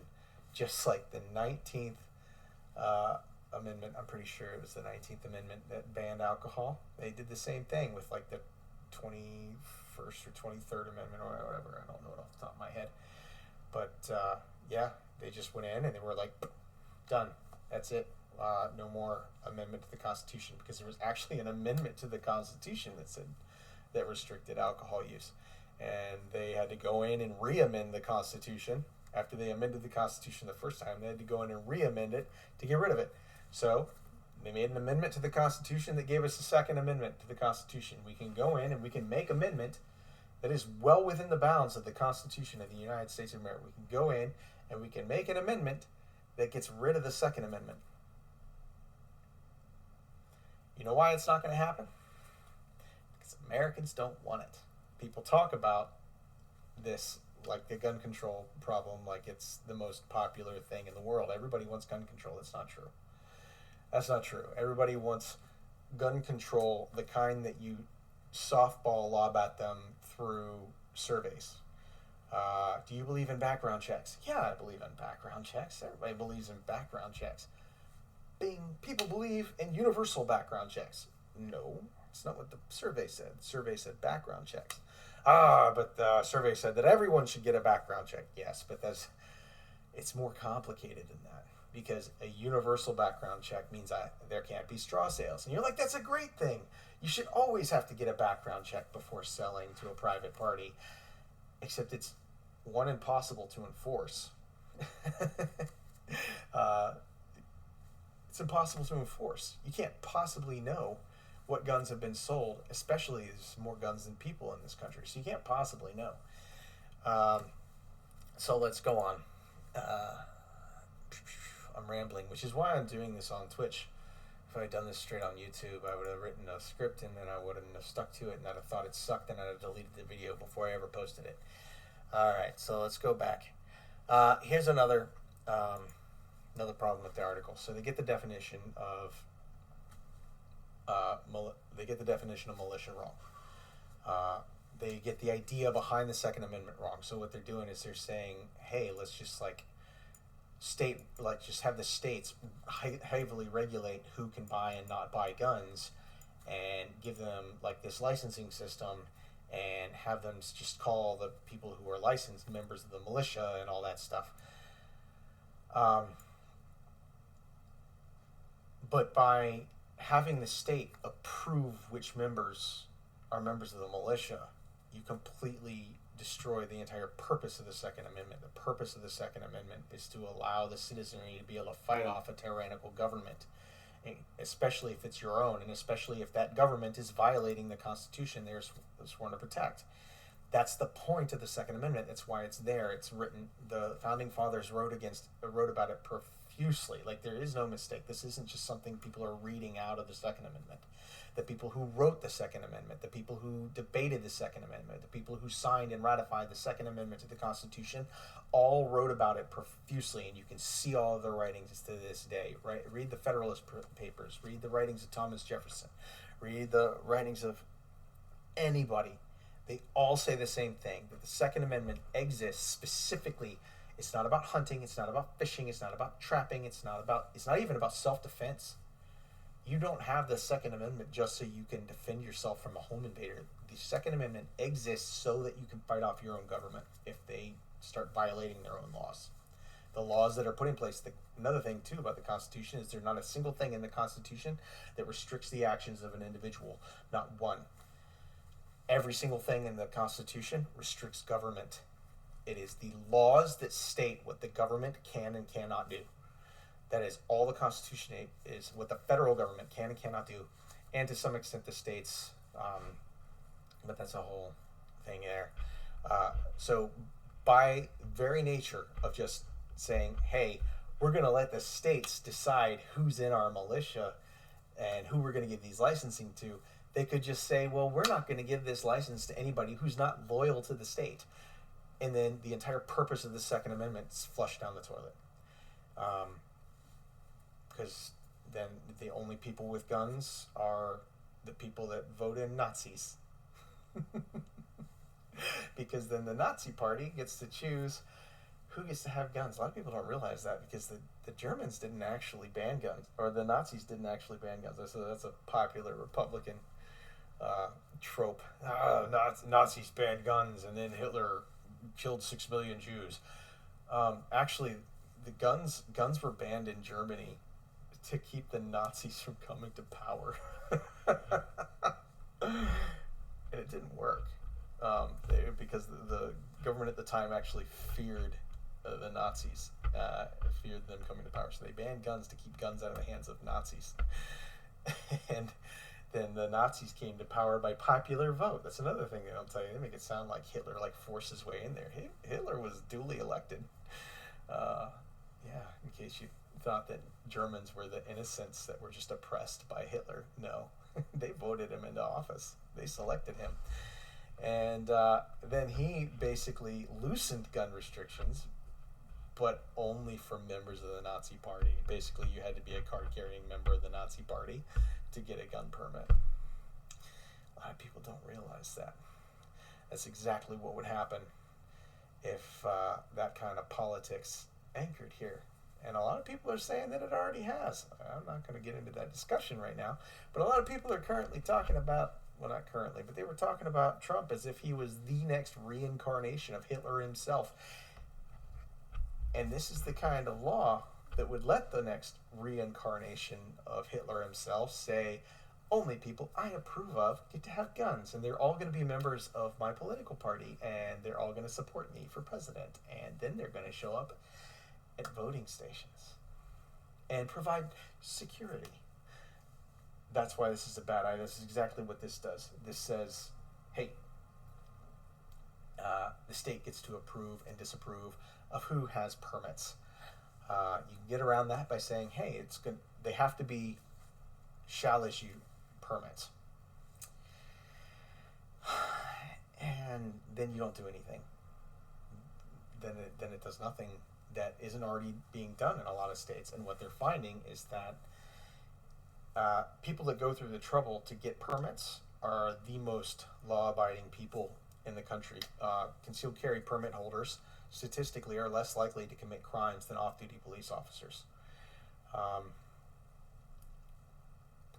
just like the 19th Amendment. I'm pretty sure it was the 19th Amendment that banned alcohol. They did the same thing with like the 21st or 23rd Amendment or whatever. I don't know it off the top of my head. But yeah, they just went in and they were like, done. That's it. No more amendment to the Constitution, because there was actually an amendment to the Constitution that restricted alcohol use. And they had to go in and re-amend the Constitution. After they amended the Constitution the first time, they had to go in and re-amend it to get rid of it. So they made an amendment to the Constitution that gave us a Second Amendment to the Constitution. We can go in and we can make amendment that is well within the bounds of the Constitution of the United States of America. We can go in and we can make an amendment that gets rid of the Second Amendment. You know why it's not going to happen? Because Americans don't want it. People talk about this like the gun control problem like it's the most popular thing in the world. Everybody wants gun control. That's not true. That's not true. Everybody wants gun control, the kind that you softball lob at them through surveys. Do you believe in background checks? Yeah, I believe in background checks. Everybody believes in background checks. People believe in universal background checks. No, it's not what the survey said. The survey said background checks. But the survey said that everyone should get a background check. Yes, but it's more complicated than that, because a universal background check means there can't be straw sales. And you're like, that's a great thing. You should always have to get a background check before selling to a private party, except it's one, impossible to enforce. It's impossible to enforce. You can't possibly know what guns have been sold, especially there's more guns than people in this country, so you can't possibly know. So let's go on. I'm rambling, which is why I'm doing this on Twitch. If I had done this straight on YouTube, I would have written a script and then I wouldn't have stuck to it, and I'd have thought it sucked and I'd have deleted the video before I ever posted it. Alright, so let's go back. Here's another problem with the article. So they get the definition of militia wrong. They get the idea behind the Second Amendment wrong. So what they're doing is they're saying, hey, let's just just have the states heavily regulate who can buy and not buy guns, and give them like this licensing system, and have them just call the people who are licensed members of the militia and all that stuff. But by having the state approve which members are members of the militia, you completely destroy the entire purpose of the Second Amendment. The purpose of the Second Amendment is to allow the citizenry to be able to fight off a tyrannical government, especially if it's your own, and especially if that government is violating the Constitution they're sworn to protect. That's the point of the Second Amendment. That's why it's there. It's written. The Founding Fathers wrote about it profusely. Like, there is no mistake. This isn't just something people are reading out of the Second Amendment. The people who wrote the Second Amendment, the people who debated the Second Amendment, the people who signed and ratified the Second Amendment to the Constitution, all wrote about it profusely, and you can see all of their writings to this day. Right? Read the Federalist Papers, read the writings of Thomas Jefferson, read the writings of anybody. They all say the same thing, that the Second Amendment exists specifically. It's not about hunting, it's not about fishing, it's not about trapping, it's not even about self-defense. You don't have the Second Amendment just so you can defend yourself from a home invader. The Second Amendment exists so that you can fight off your own government if they start violating their own laws. The laws that are put in place. Another thing, too, about the Constitution is there's not a single thing in the Constitution that restricts the actions of an individual. Not one. Every single thing in the Constitution restricts government. It is the laws that state what the government can and cannot do. That is all the Constitution is, what the federal government can and cannot do, and to some extent the states, but that's a whole thing there. So by very nature of just saying, hey, we're going to let the states decide who's in our militia and who we're going to give these licensing to, They could just say, well, we're not going to give this license to anybody who's not loyal to the state. And then the entire purpose of the Second Amendment is flushed down the toilet. Because then the only people with guns are the people that vote in Nazis. Because then the Nazi party gets to choose who gets to have guns. A lot of people don't realize that, because the Germans didn't actually ban guns, or the Nazis didn't actually ban guns. So that's a popular Republican trope. Nazis banned guns, and then Hitler killed 6 million Jews. Actually, the guns were banned in Germany to keep the Nazis from coming to power. And it didn't work. Because the government at the time actually feared the Nazis, feared them coming to power. So they banned guns to keep guns out of the hands of Nazis. And then the Nazis came to power by popular vote. That's another thing they don't tell you. They make it sound like Hitler forced his way in there. Hitler was duly elected. In case you thought that Germans were the innocents that were just oppressed by Hitler. No, they voted him into office. They selected him. And then he basically loosened gun restrictions, but only for members of the Nazi Party. Basically, you had to be a card-carrying member of the Nazi Party to get a gun permit. A lot of people don't realize that. That's exactly what would happen if that kind of politics anchored here. And a lot of people are saying that it already has. I'm not going to get into that discussion right now, but a lot of people are currently talking about, well, not currently, but they were talking about Trump as if he was the next reincarnation of Hitler himself. And this is the kind of law that would let the next reincarnation of Hitler himself say, only people I approve of get to have guns, and they're all going to be members of my political party, and they're all going to support me for president, and then they're going to show up at voting stations and provide security. That's why this is a bad idea. This is exactly what this does. This says, hey, the state gets to approve and disapprove of who has permits. You can get around that by saying, hey, they have to be shall issue permits. And then you don't do anything. Then it does nothing that isn't already being done in a lot of states. And what they're finding is that people that go through the trouble to get permits are the most law-abiding people in the country. Concealed carry permit holders statistically are less likely to commit crimes than off-duty police officers.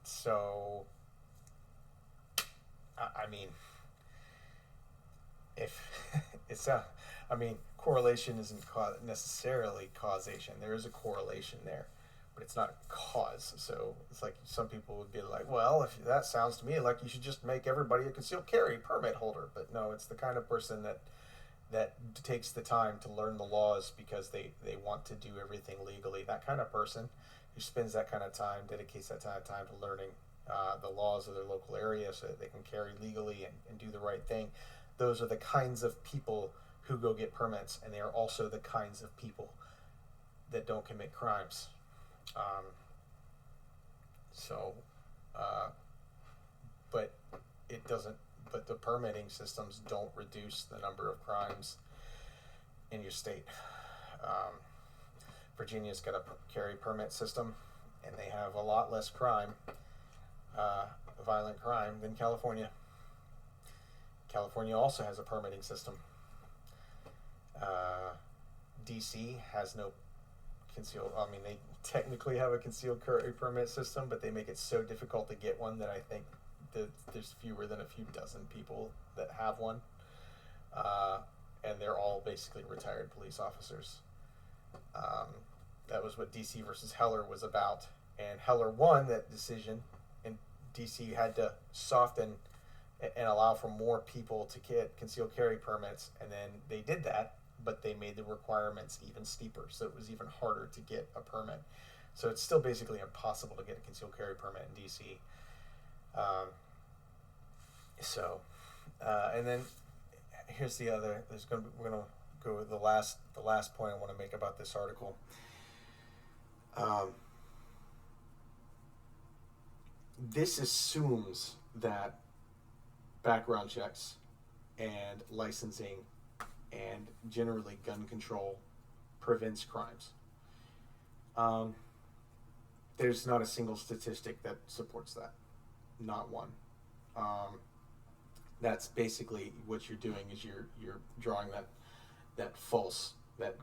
So, I mean, if it's correlation isn't necessarily causation. There is a correlation there, but it's not a cause. So it's like some people would be like, well, if that sounds to me like you should just make everybody a concealed carry permit holder. But no, it's the kind of person that takes the time to learn the laws because they want to do everything legally. That kind of person who spends that kind of time, dedicates that kind of time to learning the laws of their local area so that they can carry legally and do the right thing. Those are the kinds of people who go get permits, and they are also the kinds of people that don't commit crimes. But it doesn't. But the permitting systems don't reduce the number of crimes in your state. Virginia's got a carry permit system, and they have a lot less crime, violent crime, than California. California also has a permitting system. DC has no concealed. I mean, they technically have a concealed carry permit system, but they make it so difficult to get one that I think that there's fewer than a few dozen people that have one, and they're all basically retired police officers. That was what DC versus Heller was about, and Heller won that decision, and DC had to soften and allow for more people to get concealed carry permits, and then they did that, but they made the requirements even steeper, so it was even harder to get a permit. So it's still basically impossible to get a concealed carry permit in DC. And then here's the other. We're gonna go with the last point I want to make about this article. This assumes that background checks and licensing and generally gun control prevents crimes. There's not a single statistic that supports that. Not one. That's basically what you're doing is you're drawing that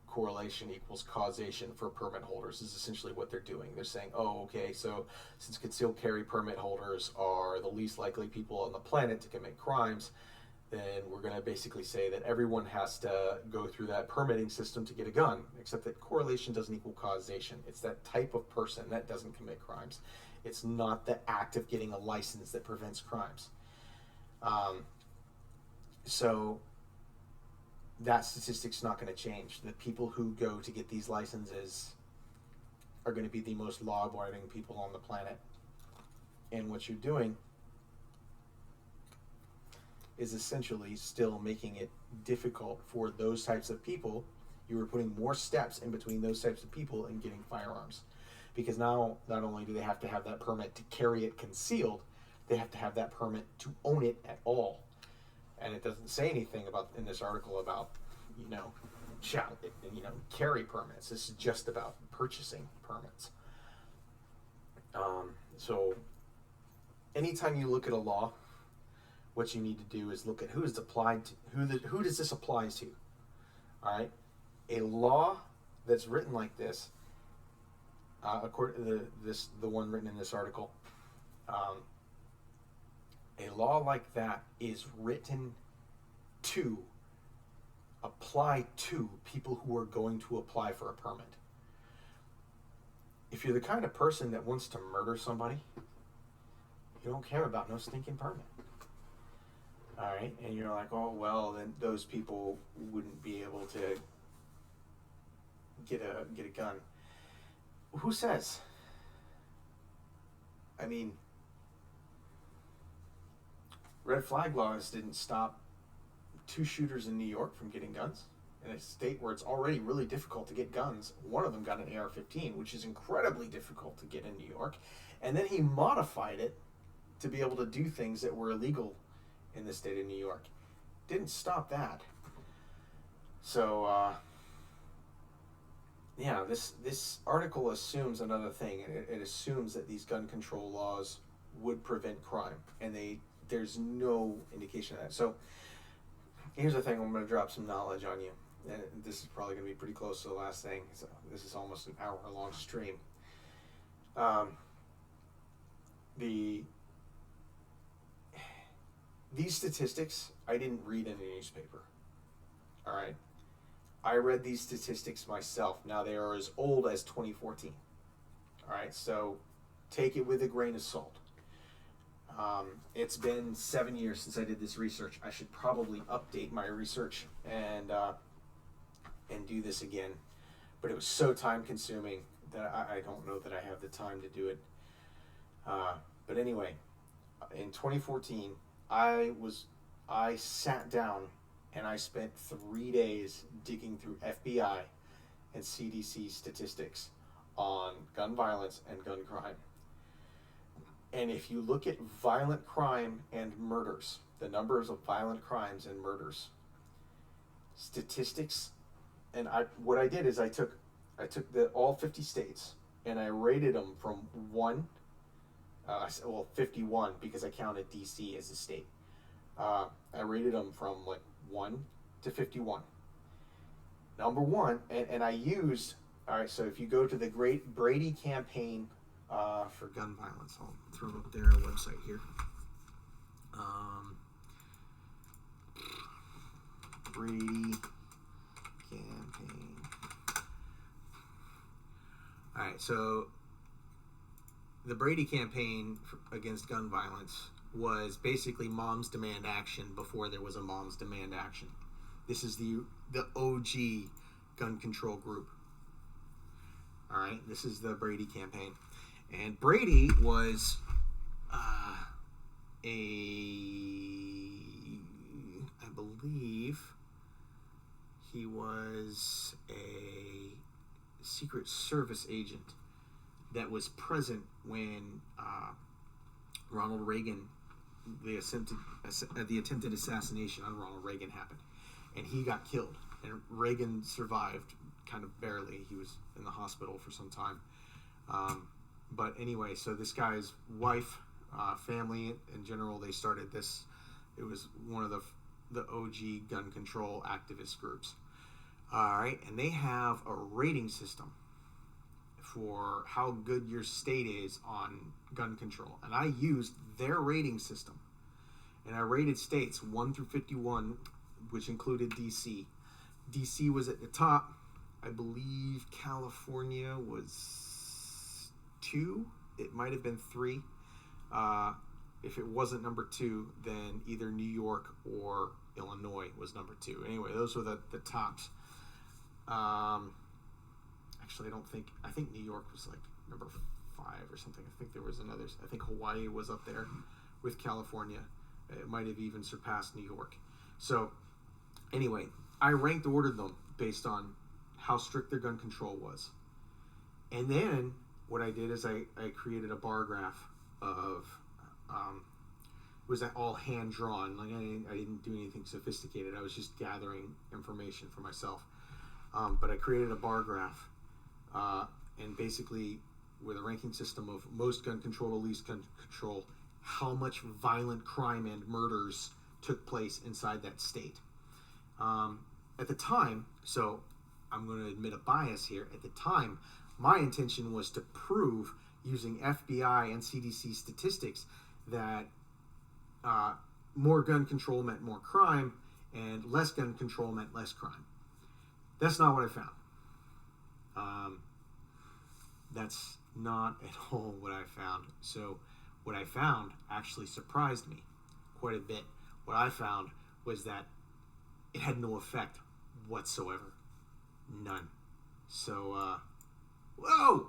correlation equals causation for permit holders is essentially what they're doing. They're saying, oh, okay, so since concealed carry permit holders are the least likely people on the planet to commit crimes, then we're going to basically say that everyone has to go through that permitting system to get a gun, except that correlation doesn't equal causation. It's that type of person that doesn't commit crimes. It's not the act of getting a license that prevents crimes. So that statistic's not going to change. The people who go to get these licenses are going to be the most law-abiding people on the planet. And what you're doing is essentially still making it difficult for those types of people. You were putting more steps in between those types of people and getting firearms. Because now, not only do they have to have that permit to carry it concealed, they have to have that permit to own it at all. And it doesn't say anything about in this article about, carry permits. This is just about purchasing permits. So anytime you look at a law, what you need to do is look at who is applied to, who does this apply to. All right, a law that's written like this, according to the one written in this article, a law like that is written to apply to people who are going to apply for a permit. If you're the kind of person that wants to murder somebody, you don't care about no stinking permit. All right, and you're like, oh well, then those people wouldn't be able to get a gun. Who says? I mean, red flag laws didn't stop 2 shooters in New York from getting guns. In a state where it's already really difficult to get guns, one of them got an AR-15, which is incredibly difficult to get in New York, and then he modified it to be able to do things that were illegal in the state of New York. Didn't stop that. So, this article assumes another thing. It assumes that these gun control laws would prevent crime, and there's no indication of that. So, here's the thing. I'm going to drop some knowledge on you. And this is probably going to be pretty close to the last thing. So this is almost an hour-long stream. These statistics, I didn't read in a newspaper. All right? I read these statistics myself. Now, they are as old as 2014. All right? So take it with a grain of salt. It's been 7 years since I did this research. I should probably update my research and do this again. But it was so time-consuming that I don't know that I have the time to do it. But anyway, in 2014, I sat down and I spent 3 days digging through FBI and CDC statistics on gun violence and gun crime. And if you look at violent crime and murders, the numbers of violent crimes and murders, statistics, and what I did is I took all 50 states and I rated them from 51 because I counted DC as a state. I rated them from 1 to 51. Number 1, and I used, all right, so if you go to the Great Brady Campaign for gun violence, I'll throw up their website here. Brady Campaign. All right, so the Brady Campaign against gun violence was basically Moms Demand Action before there was a Moms Demand Action. This is the OG gun control group. All right, this is the Brady Campaign. And Brady was I believe he was a Secret Service agent that was present when Ronald Reagan the attempted assassination on Ronald Reagan happened, and he got killed, and Reagan survived, kind of barely. He was in the hospital for some time. But anyway, so this guy's wife, family in general, they started this. It was one of the OG gun control activist groups. All right, and they have a rating system for how good your state is on gun control. And I used their rating system. And I rated states 1 through 51, which included DC. DC was at the top. I believe California was 2. It might have been 3. If it wasn't number 2, then either New York or Illinois was number 2. Anyway, those were the tops. Actually, I think New York was like number 5 or something. I think there was another. I think Hawaii was up there with California. It might have even surpassed New York. So anyway, I ranked ordered them based on how strict their gun control was. And then what I did is I created a bar graph of, it was all hand drawn. Like I didn't do anything sophisticated. I was just gathering information for myself. But I created a bar graph, and basically with a ranking system of most gun control to least gun control, how much violent crime and murders took place inside that state. At the time, so I'm going to admit a bias here, at the time, my intention was to prove using FBI and CDC statistics that more gun control meant more crime and less gun control meant less crime. That's not what I found. That's not at all what I found. So what I found actually surprised me quite a bit. What I found was that it had no effect whatsoever. None. So, whoa!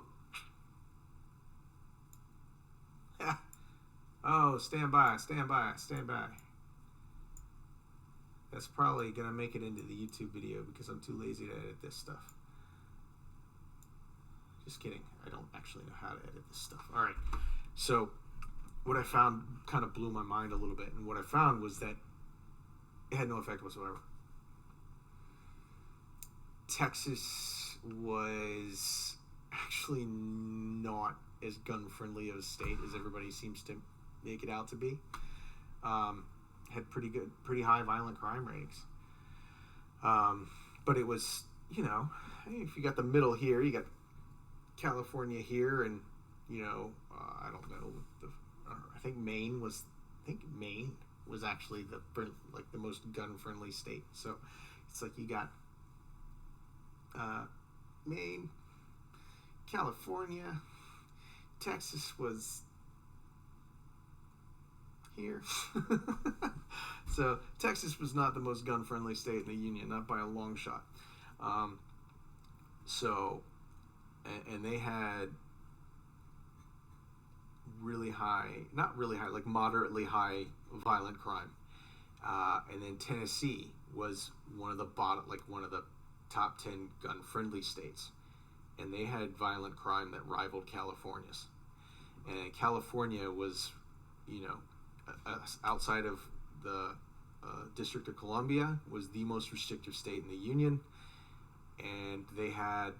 Oh, stand by. That's probably going to make it into the YouTube video because I'm too lazy to edit this stuff. Just kidding. I don't actually know how to edit this stuff. All right. So what I found kind of blew my mind a little bit. And what I found was that it had no effect whatsoever. Texas was actually not as gun-friendly of a state as everybody seems to make it out to be. Had pretty high violent crime ratings. But it was, if you got the middle here, you got California here, and, I don't know, I think Maine was actually the most gun-friendly state. So it's like you got Maine, California, Texas was here. So Texas was not the most gun-friendly state in the union, not by a long shot. And they had really high, not really high, like moderately high violent crime. And then Tennessee was one of the top 10 gun-friendly states. And they had violent crime that rivaled California's. And California was, outside of the District of Columbia, was the most restrictive state in the Union. And they had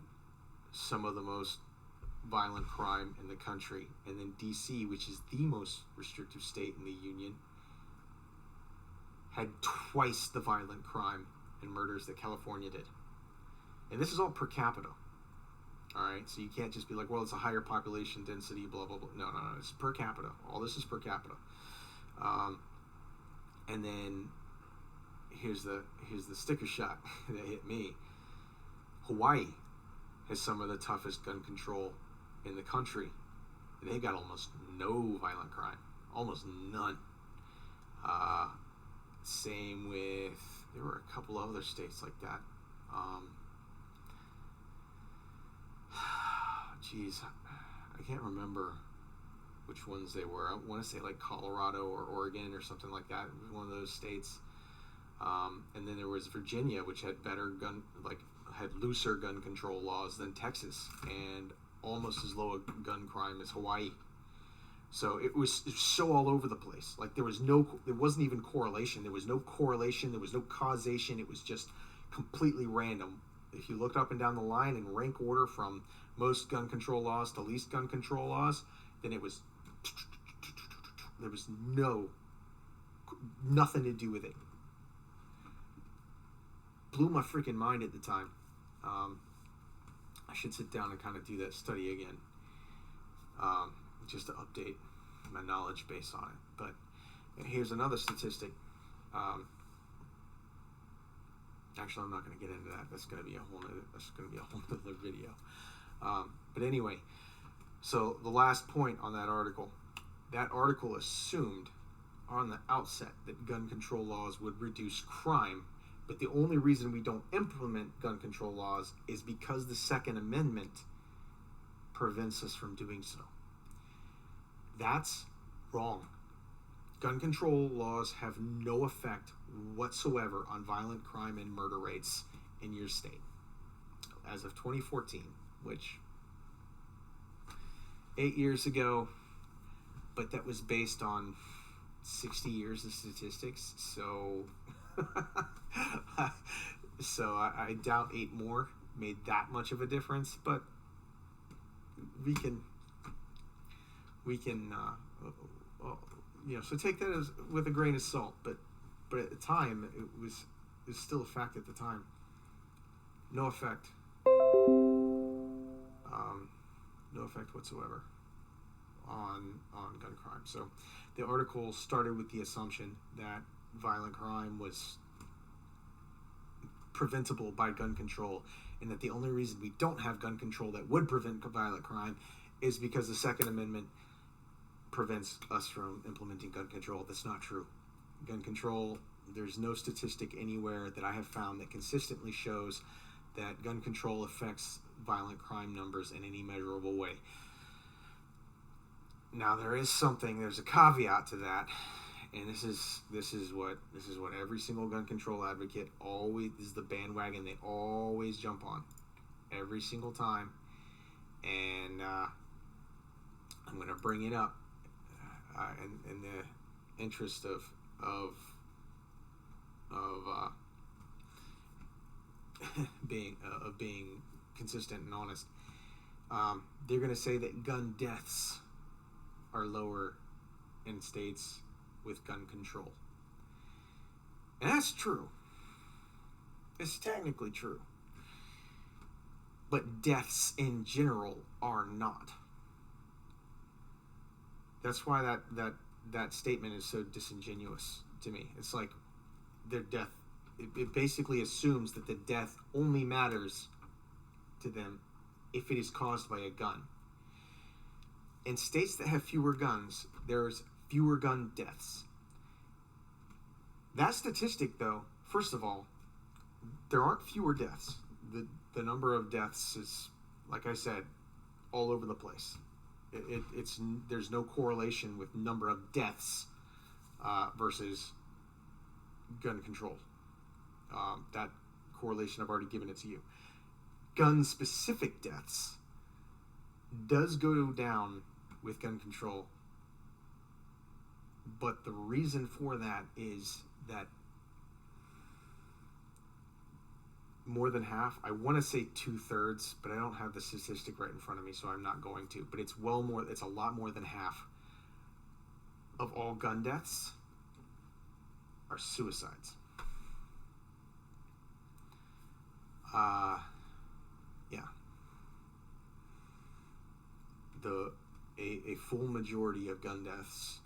some of the most violent crime in the country. And then D.C., which is the most restrictive state in the Union, had twice the violent crime and murders that California did. And this is all per capita. All right, so you can't just be like, well, it's a higher population density, blah, blah, blah. No, it's per capita. All this is per capita. And then here's the sticker shot that hit me. Hawaii has some of the toughest gun control in the country. And they've got almost no violent crime. Almost none. Same with, there were a couple other states like that. Geez, I can't remember which ones they were. I want to say like Colorado or Oregon or something like that. It was one of those states. And then there was Virginia, which had had looser gun control laws than Texas, and almost as low a gun crime as Hawaii. So it was so all over the place. Like there wasn't even correlation. There was no correlation. There was no causation. It was just completely random. If you looked up and down the line in rank order from most gun control laws to least gun control laws, then there was nothing to do with it. Blew my freaking mind at the time. I should sit down and kind of do that study again. Just to update my knowledge base on it. But here's another statistic. Actually, I'm not going to get into that. That's going to be a whole other video. But anyway, so the last point on that article assumed on the outset that gun control laws would reduce crime, but the only reason we don't implement gun control laws is because the Second Amendment prevents us from doing so. That's wrong. Gun control laws have no effect whatsoever on violent crime and murder rates in your state. As of 2014, which 8 years ago, but that was based on 60 years of statistics, so I doubt 8 more made that much of a difference, but we can so take that as with a grain of salt, but at the time it was still a fact at the time. No effect whatsoever on gun crime. So the article started with the assumption that violent crime was preventable by gun control, and that the only reason we don't have gun control that would prevent violent crime is because the Second Amendment prevents us from implementing gun control. That's not true. Gun control, there's no statistic anywhere that I have found that consistently shows that gun control affects violent crime numbers in any measurable way. Now there's a caveat to that, and this is what every single gun control advocate always, this is the bandwagon they always jump on every single time, and I'm going to bring it up in the interest of being consistent and honest. They're going to say that gun deaths are lower in states with gun control, and that's true. It's technically true, but deaths in general are not. That's why that statement is so disingenuous to me. It's like their death, it basically assumes that the death only matters to them if it is caused by a gun. In states that have fewer guns, there's fewer gun deaths. That statistic, though, first of all, there aren't fewer deaths. The number of deaths is, like I said, all over the place. There's no correlation with number of deaths versus gun control. That correlation, I've already given it to you. Gun-specific deaths does go down with gun control, but the reason for that is that more than half, I want to say 2/3, but I don't have the statistic right in front of me, so I'm not going to, but it's a lot more than half of all gun deaths are suicides. A full majority of gun deaths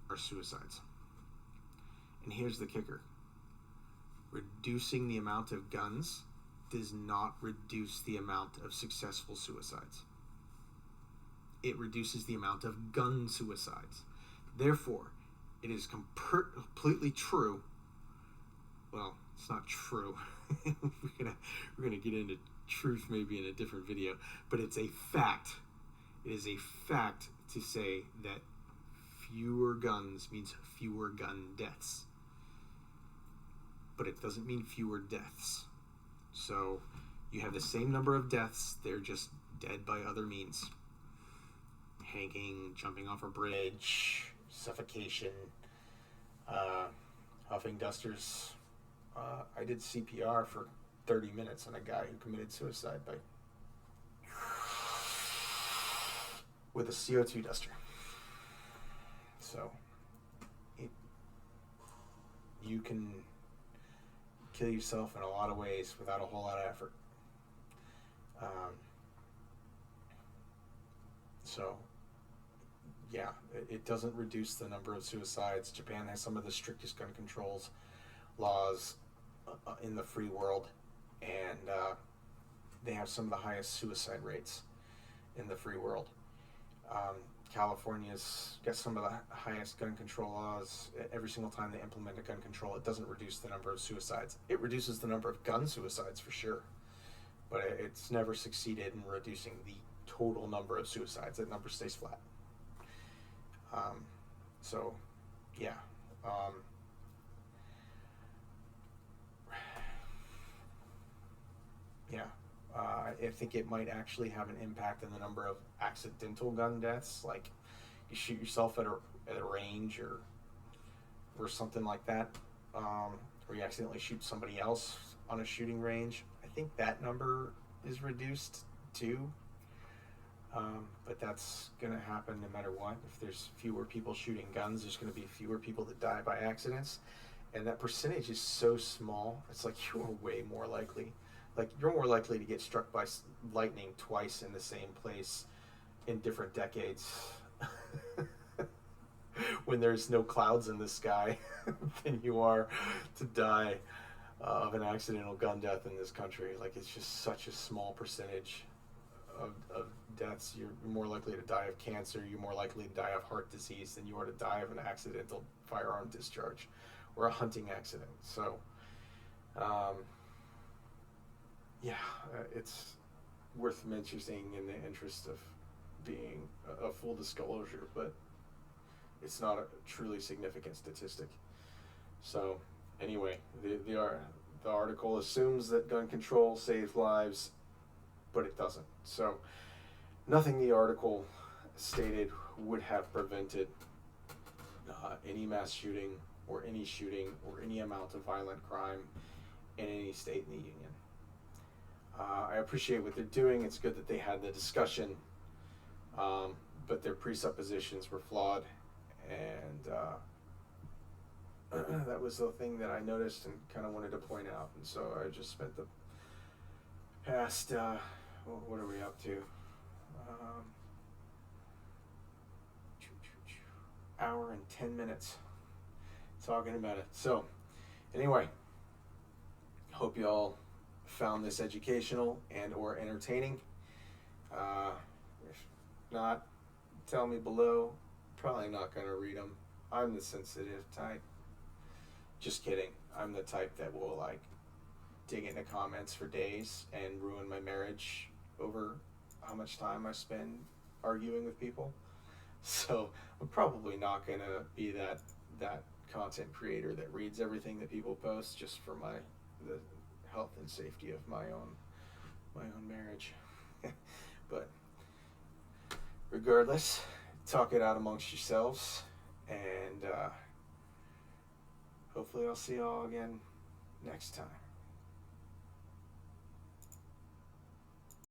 are suicides. And here's the kicker. Reducing the amount of guns does not reduce the amount of successful suicides. It reduces the amount of gun suicides. Therefore, it is completely true. Well, it's not true. We're gonna get into truth maybe in a different video, but it's a fact. It is a fact to say that fewer guns means fewer gun deaths. But it doesn't mean fewer deaths. So you have the same number of deaths, they're just dead by other means. hanging, jumping off a bridge, suffocation, huffing dusters. I did CPR for 30 minutes on a guy who committed suicide with a CO2 duster. So, you can kill yourself in a lot of ways without a whole lot of effort. So, yeah, it doesn't reduce the number of suicides. Japan has some of the strictest gun controls laws in the free world, and they have some of the highest suicide rates in the free world. California's got some of the highest gun control laws. Every single time they implement a gun control, it doesn't reduce the number of suicides. It reduces the number of gun suicides for sure, but it's never succeeded in reducing the total number of suicides. That number stays flat. So, yeah. I think it might actually have an impact on the number of accidental gun deaths, like you shoot yourself at a range or something like that, or you accidentally shoot somebody else on a shooting range. I think that number is reduced too, but that's going to happen no matter what. If there's fewer people shooting guns, there's going to be fewer people that die by accidents, and that percentage is so small. It's like you are way more likely. Like, you're more likely to get struck by lightning twice in the same place in different decades when there's no clouds in the sky than you are to die of an accidental gun death in this country. Like, it's just such a small percentage of deaths. You're more likely to die of cancer, you're more likely to die of heart disease than you are to die of an accidental firearm discharge or a hunting accident. So, it's worth mentioning in the interest of being a full disclosure, but it's not a truly significant statistic. So, anyway, the article assumes that gun control saves lives, but it doesn't. So, nothing the article stated would have prevented any mass shooting or any amount of violent crime in any state in the Union. I appreciate what they're doing. It's good that they had the discussion, but their presuppositions were flawed, and that was the thing that I noticed and kind of wanted to point out. And so I just spent the past, what are we up to? Hour and 10 minutes talking about it. So, anyway, hope you all found this educational and or entertaining. If not, tell me below. Probably not going to read them. I'm the sensitive type. Just kidding. I'm the type that will like dig into comments for days and ruin my marriage over how much time I spend arguing with people. So I'm probably not going to be that content creator that reads everything that people post just for the health and safety of my own marriage. But regardless, talk it out amongst yourselves, and hopefully I'll see you all again next time.